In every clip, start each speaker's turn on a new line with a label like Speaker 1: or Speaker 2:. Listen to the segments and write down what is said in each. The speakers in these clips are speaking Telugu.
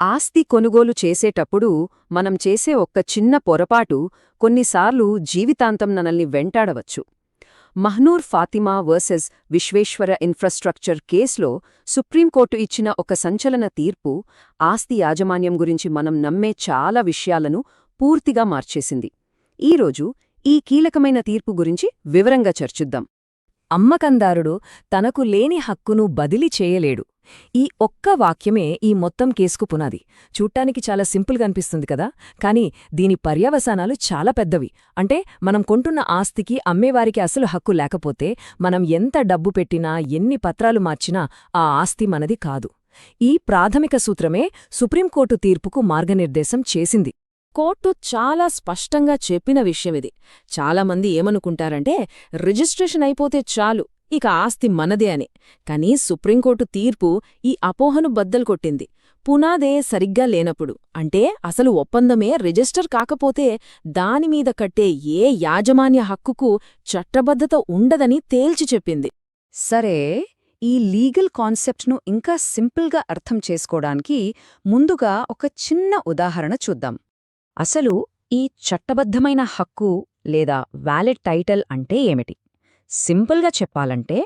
Speaker 1: ఆస్తి కొనుగోలు చేసేటప్పుడు మనం చేసే ఒక్క చిన్న పొరపాటు కొన్నిసార్లు జీవితాంతం మనల్ని వెంటాడవచ్చు. మహ్నూర్ ఫాతిమా వర్సెస్ విశ్వేశ్వర ఇన్ఫ్రాస్ట్రక్చర్ కేసులో సుప్రీంకోర్టు ఇచ్చిన ఒక సంచలన తీర్పు ఆస్తి యాజమాన్యం గురించి మనం నమ్మే చాలా విషయాలను పూర్తిగా మార్చేసింది. ఈరోజు ఈ కీలకమైన తీర్పు గురించి వివరంగా చర్చిద్దాం.
Speaker 2: అమ్మకందారుడు తనకు లేని హక్కును బదిలీ చేయలేడు. ఈ ఒక్క వాక్యమే ఈ మొత్తం కేసుకు పునాది. చూడ్డానికి చాలా సింపుల్గా అనిపిస్తుంది కదా, కానీ దీని పర్యవసానాలు చాలా పెద్దవి. అంటే మనం కొంటున్న ఆస్తికి అమ్మేవారికి అసలు హక్కు లేకపోతే మనం ఎంత డబ్బు పెట్టినా ఎన్ని పత్రాలు మార్చినా ఆ ఆస్తి మనది కాదు. ఈ ప్రాథమిక సూత్రమే సుప్రీంకోర్టు తీర్పుకు మార్గనిర్దేశం చేసింది. కోర్టు చాలా స్పష్టంగా చెప్పిన విషయమిది. చాలామంది ఏమనుకుంటారంటే రిజిస్ట్రేషన్ అయిపోతే చాలు, ఇక ఆస్తి మనదే అని. కానీ సుప్రీంకోర్టు తీర్పు ఈ అపోహను బద్దలుకొట్టింది. పునాదే సరిగ్గా లేనప్పుడు, అంటే అసలు ఒప్పందమే రిజిస్టర్ కాకపోతే దానిమీద కట్టే ఏ యాజమాన్య హక్కుకు చట్టబద్ధత ఉండదని తేల్చి చెప్పింది.
Speaker 1: సరే, ఈ లీగల్ కాన్సెప్ట్ను ఇంకా సింపుల్గా అర్థం చేసుకోవడానికి ముందుగా ఒక చిన్న ఉదాహరణ చూద్దాం. అసలు ఈ చట్టబద్ధమైన హక్కు లేదా వ్యాలిడ్ టైటిల్ అంటే ఏమిటి? సింపుల్గా చెప్పాలంటే,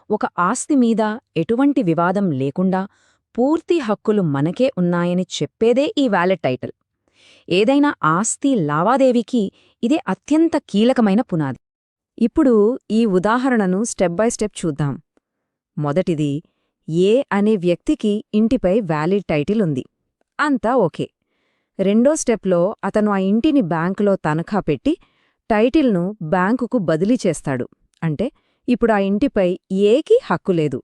Speaker 1: ఒక ఆస్తి మీద ఎటువంటి వివాదం లేకుండా పూర్తి హక్కులు మనకే ఉన్నాయని చెప్పేదే ఈ వ్యాలిడ్ టైటిల్. ఏదైనా ఆస్తి లావాదేవీకి ఇదే అత్యంత కీలకమైన పునాది. ఇప్పుడు ఈ ఉదాహరణను స్టెప్ బై స్టెప్ చూద్దాం. మొదటిది, ఏ అనే వ్యక్తికి ఇంటిపై వ్యాలిడ్ టైటిల్ ఉంది. అంతా ఓకే. రెండో స్టెప్లో అతను ఆ ఇంటిని బ్యాంకులో తనఖా పెట్టి టైటిల్ను బ్యాంకుకు బదిలీ చేస్తాడు. అంటే ఇప్పుడు ఆ ఇంటిపై ఏకి హక్కు లేదు.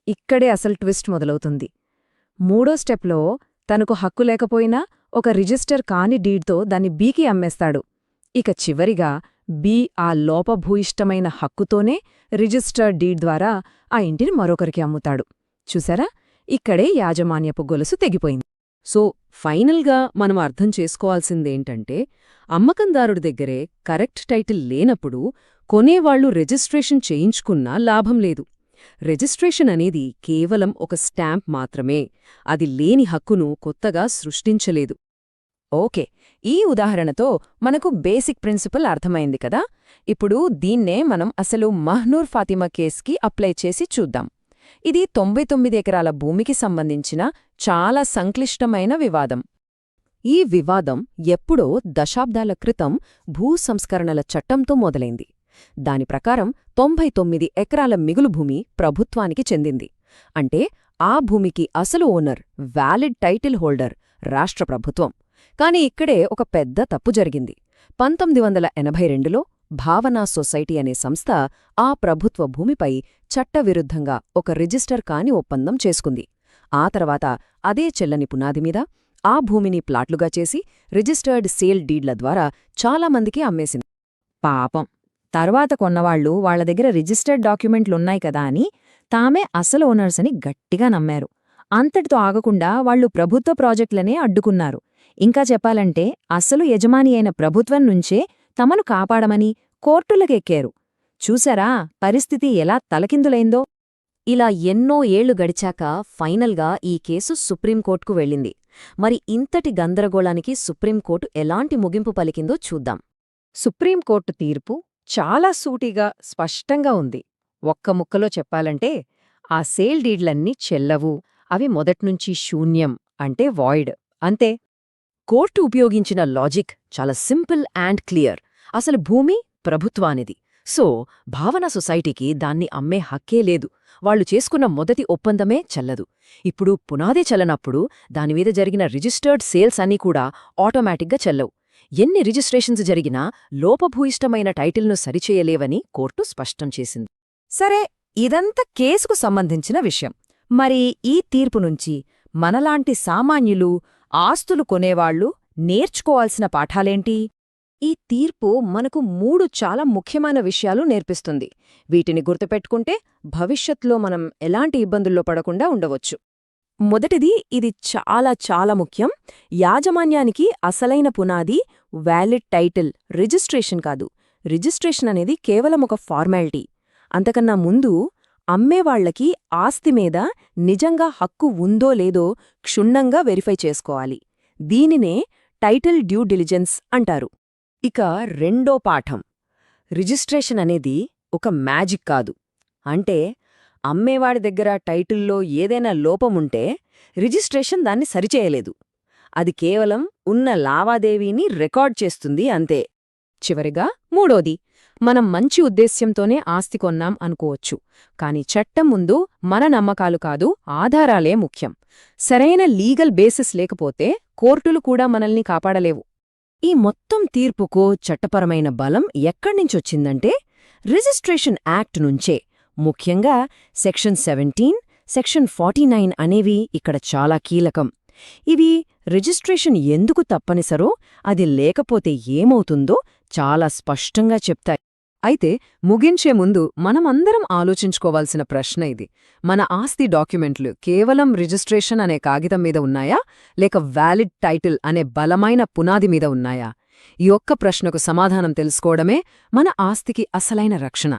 Speaker 1: ఇక్కడే అసలు ట్విస్ట్ మొదలవుతుంది. మూడో స్టెప్లో తనకు హక్కు లేకపోయినా ఒక రిజిస్టర్ కాని డీడ్తో దాన్ని బీకి అమ్మేస్తాడు. ఇక చివరిగా బీ ఆ లోపభూయిష్టమైన హక్కుతోనే రిజిస్టర్డ్ డీడ్ ద్వారా ఆ ఇంటిని మరొకరికి అమ్ముతాడు. చూసారా, ఇక్కడే యాజమాన్యపు గొలుసు తెగిపోయింది.
Speaker 2: సో ఫైనల్గా మనం అర్థం చేసుకోవాల్సిందేంటంటే, అమ్మకందారుడి దగ్గరే కరెక్ట్ టైటిల్ లేనప్పుడు కొనేవాళ్లు రిజిస్ట్రేషన్ చేయించుకున్నా లాభం లేదు. రిజిస్ట్రేషన్ అనేది కేవలం ఒక స్టాంప్ మాత్రమే, అది లేని హక్కును కొత్తగా సృష్టించలేదు. ఓకే, ఈ ఉదాహరణతో మనకు బేసిక్ ప్రిన్సిపల్ అర్థమైంది కదా. ఇప్పుడు దీన్నే మనం అసలు మహ్నూర్ ఫాతిమా కేస్కి అప్లై చేసి చూద్దాం. ఇది 99 ఎకరాల భూమికి సంబంధించిన చాలా సంక్లిష్టమైన వివాదం. ఈ వివాదం ఎప్పుడో దశాబ్దాల క్రితం భూ సంస్కరణల చట్టంతో మొదలైంది. దాని ప్రకారం 99 ఎకరాల మిగులు భూమి ప్రభుత్వానికి చెందింది. అంటే ఆ భూమికి అసలు ఓనర్, వ్యాలిడ్ టైటిల్ హోల్డర్ రాష్ట్ర ప్రభుత్వం. కాని ఇక్కడే ఒక పెద్ద తప్పు జరిగింది. 1982లో భావనా సొసైటీ అనే సంస్థ ఆ ప్రభుత్వ భూమిపై చట్టవిరుద్ధంగా ఒక రిజిస్టర్ కాని ఒప్పందం చేసుకుంది. ఆ తర్వాత అదే చెల్లని పునాదిమీద ఆ భూమిని ప్లాట్లుగా చేసి రిజిస్టర్డ్ సేల్ డీడ్ల ద్వారా చాలామందికి అమ్మేసింది. పాపం, తర్వాత కొన్నవాళ్లు వాళ్ల దగ్గర రిజిస్టర్డ్ డాక్యుమెంట్లున్నాయి కదా అని తామే అసలు ఓనర్స్ అని గట్టిగా నమ్మారు. అంతటితో ఆగకుండా వాళ్లు ప్రభుత్వ ప్రాజెక్టులనే అడ్డుకున్నారు. ఇంకా చెప్పాలంటే అసలు యజమాని అయిన ప్రభుత్వం నుంచే తమను కాపాడమని కోర్టులకెక్కారు. చూసారా పరిస్థితి ఎలా తలకిందులైందో? ఇలా ఎన్నో ఏళ్లు గడిచాక ఫైనల్గా ఈ కేసు సుప్రీంకోర్టుకు వెళ్ళింది. మరి ఇంతటి గందరగోళానికి సుప్రీంకోర్టు ఎలాంటి ముగింపు పలికిందో చూద్దాం.
Speaker 1: సుప్రీంకోర్టు తీర్పు చాలా సూటిగా, స్పష్టంగా ఉంది. ఒక్క ముక్కలో చెప్పాలంటే, ఆ సేల్ డీడ్లన్నీ చెల్లవు, అవి మొదట్నుంచి శూన్యం, అంటే వాయిడ్, అంతే.
Speaker 2: కోర్టు ఉపయోగించిన లాజిక్ చాలా సింపుల్ అండ్ క్లియర్. అసలు భూమి ప్రభుత్వానిది. సో భావన సొసైటీకి దాన్ని అమ్మే హక్కే లేదు. వాళ్లు చేసుకున్న మొదటి ఒప్పందమే చెల్లదు. ఇప్పుడు పునాదే చెల్లనప్పుడు దానిమీద జరిగిన రిజిస్టర్డ్ సేల్స్ అన్నీ కూడా ఆటోమేటిక్గా చెల్లవు. ఎన్ని రిజిస్ట్రేషన్స్ జరిగినా లోపభూయిష్టమైన టైటిల్ను సరిచేయలేవని కోర్టు స్పష్టం చేసింది.
Speaker 1: సరే, ఇదంతా కేసుకు సంబంధించిన విషయం. మరి ఈ తీర్పు నుంచి మనలాంటి సామాన్యులు, ఆస్తులు కొనేవాళ్లు నేర్చుకోవాల్సిన పాఠాలేంటి? ఈ తీర్పు మనకు 3 చాలా ముఖ్యమైన విషయాలు నేర్పిస్తుంది. వీటిని గుర్తుపెట్టుకుంటే భవిష్యత్తులో మనం ఎలాంటి ఇబ్బందుల్లో పడకుండా ఉండవచ్చు. మొదటిది, ఇది చాలా చాలా ముఖ్యం. యాజమాన్యానికి అసలైన పునాది వ్యాలిడ్ టైటిల్, రిజిస్ట్రేషన్ కాదు. రిజిస్ట్రేషన్ అనేది కేవలం ఒక ఫార్మాలిటీ. అంతకన్నా ముందు
Speaker 3: అమ్మేవాళ్లకి ఆస్తి మీద నిజంగా హక్కు ఉందో లేదో క్షుణ్ణంగా వెరిఫై చేసుకోవాలి. దీనినే టైటిల్ డ్యూ డిలిజెన్స్ అంటారు. ఇక రెండో పాఠం, రిజిస్ట్రేషన్ అనేది ఒక మ్యాజిక్ కాదు. అంటే అమ్మేవాడి దగ్గర టైటిల్లో ఏదైనా లోపముంటే రిజిస్ట్రేషన్ దాన్ని సరిచేయలేదు. అది కేవలం ఉన్న లావాదేవీని రికార్డ్ చేస్తుంది అంతే.
Speaker 2: చివరిగా మూడోది, మనం మంచి ఉద్దేశ్యంతోనే ఆస్తి కొన్నాం అనుకోవచ్చు, కాని చట్టం ముందు మన నమ్మకాలు కాదు, ఆధారాలే ముఖ్యం. సరైన లీగల్ బేసిస్ లేకపోతే కోర్టులు కూడా మనల్ని కాపాడలేవు.
Speaker 3: ఈ మొత్తం తీర్పుకు చట్టపరమైన బలం ఎక్కడ్నించొచ్చిందంటే రిజిస్ట్రేషన్ యాక్ట్ నుంచే. ముఖ్యంగా సెక్షన్ 17, సెక్షన్ 49 అనేవి ఇక్కడ చాలా కీలకం. ఇవి రిజిస్ట్రేషన్ ఎందుకు తప్పనిసరో, అది లేకపోతే ఏమవుతుందో చాలా స్పష్టంగా చెప్తాయి.
Speaker 2: అయితే ముగించే ముందు మనమందరం ఆలోచించుకోవాల్సిన ప్రశ్న ఇది. మన ఆస్తి డాక్యుమెంట్లు కేవలం రిజిస్ట్రేషన్ అనే కాగితం మీద ఉన్నాయా, లేక వ్యాలిడ్ టైటిల్ అనే బలమైన పునాది మీద ఉన్నాయా? ఈ ఒక్క ప్రశ్నకు సమాధానం తెలుసుకోవడమే మన ఆస్తికి అసలైన రక్షణ.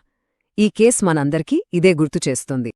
Speaker 2: ఈ కేస్ మనందరికీ ఇదే గుర్తు చేస్తుంది.